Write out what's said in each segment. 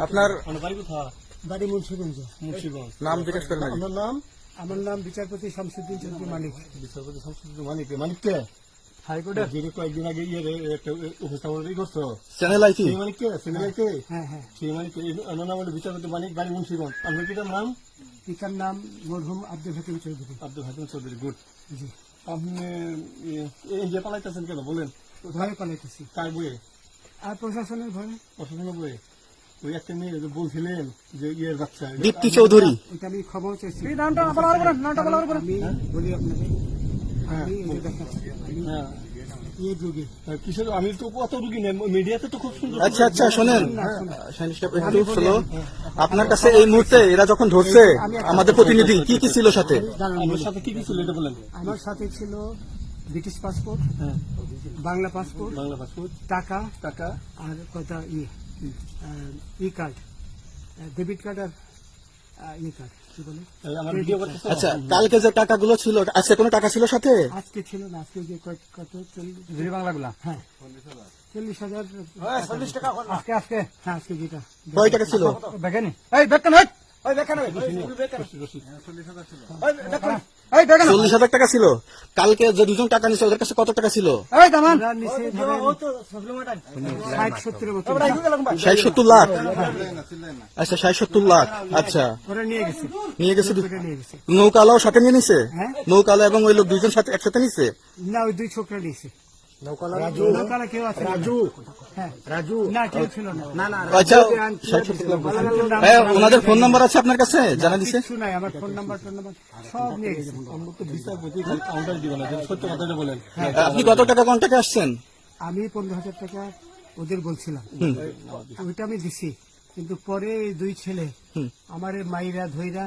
আপনার বাড়ি মুন্সিগঞ্জ। নাম জিজ্ঞেস করেন। আমার নাম বিচারপতি শামসুদ্দিন চৌধুরী মানিক। বিচারপতি শামসুদ্দিন মানিক। মানিককে হাইকোর্টের যে কয়েকদিন আগে একটা উপস্থাপন করছো চ্যানেল আইটি মানিককে চ্যানেলকে। হ্যাঁ হ্যাঁ, সেই মানিককে নাম হলো বিচারপতি মানিক, বাড়ি মুন্সিগঞ্জ। আপনার পিতার নাম? পিতার নাম মরহুম আব্দুল হাকিম চৌধুরী। আব্দুল হাকিম চৌধুরী। গুড। জি। আপনি এই যে পালাইতেছেন কেন বলেন? ভয়ে পালাইতেছি। কার বইয়ে? আর প্রশাসনের ভয়ে। প্রশাসনের বইয়ে? ওই একটা মেয়ে যে বলছিলেন যে ইয়ের বাচ্চা দীপ্তি চৌধুরী। ওইটা আমি খবর চাইছি। হ্যাঁ আমি বলি আপনাকে, আমি এই যে দেখাচ্ছি, আমি হ্যাঁ ইয়ে যুগে কিসের? আমি তো কত রুগী নেই, মিডিয়াতে তো খুব সুন্দর। আচ্ছা আচ্ছা শোনেন, একটু শোনো। আপনার কাছে এই মুহূর্তে এরা যখন ধরছে আমাদের প্রতিনিধি কি কি ছিল সাথে? আমার সাথে কি কি ছিল এটা বলেন। আমার সাথে ছিল ব্রিটিশ পাসপোর্ট, হ্যাঁ, বাংলা পাসপোর্ট, বাংলা পাসপোর্ট, টাকা টাকা, আর কথা ই কার্ড, ডেবিট কার্ড আর ই কার্ড, কি বলে? আমার ভিডিও করতেছে। আচ্ছা, কালকে যে টাকাগুলো ছিল, আজকে কোনো টাকা ছিল সাথে? আজকে ছিল না, আজকে যে কত 40 বাংলাগুলা। হ্যাঁ 40,000 টাকা আজকে হ্যাঁ আজকে যেটা কয় টাকা ছিল? দেখেনি? 40,000 টাকা ছিল। কালকে যে দুজন টাকা নিছে ওদের কাছে কত টাকা ছিল? ওরা নিচে 60-70 মতো 60-70 লাখ। আচ্ছা 60-70 লাখ। আচ্ছা ওরা নিয়ে গেছে। নিয়ে গেছে। ওরা নিয়ে গেছে। নৌকালাও সাথে নিয়ে নিছে? হ্যাঁ। নৌকালা এবং ওই লোক দুইজন সাথে একসাথে নিছে? না, ওই দুই ছোকরা নিয়েছে। নৌকালা কেউ আছে? হ্যাঁ রাজু না, কেউ ছিল না। আচ্ছা 60-70 লাখ। হ্যাঁ, ওনাদের ফোন নাম্বার আছে আপনার কাছে? জানা দিছে? কিছু নাই, আমার ফোন নাম্বার সব নিয়ে গেছে। আমরা তো বিচারপতি খালি কাউন্টার দিব না, সত্য কথাটা বলেন। আপনি কত টাকা কন্টাক্টে আসছেন? আমি 15,000 টাকা ওদের বলছিলাম, ওইটা আমি দিছি। কিন্তু পরে এই দুই ছেলে আমার মাইরা ধইরা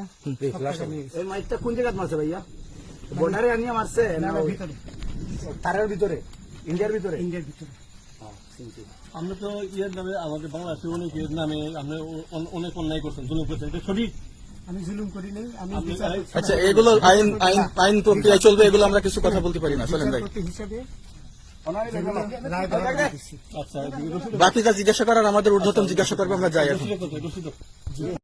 সব টাকা নিয়ে গেছে। এই মাইকটা কোন জায়গায় মারছে ভাইয়া? বর্ডারে আনিয়ে মারছে না ভিতরে, তারের ভিতরে, ইন্ডিয়ার ভিতরে? ইন্ডিয়ার ভিতরে। আমরা তো ইয়ের নামে, আমাদের বাংলাদেশের অনেকের নামে আপনি অনেক অন্যায় করছেন, জুলুম করছেন, এটা সঠিক? আমি জুলুম করি নাই, আমি আচ্ছা, এগুলো আইন প্রক্রিয়া চলবে, এগুলো আমরা কিছু কথা বলতে পারি না। চলেন ভাই, বিচারপতি হিসাবে রায় বহাল দিছি। আচ্ছা, বাকি যা জিজ্ঞাসা করার আমাদের ঊর্ধ্বতন জিজ্ঞাসা করবো, আমরা যাই এখন। রসিদ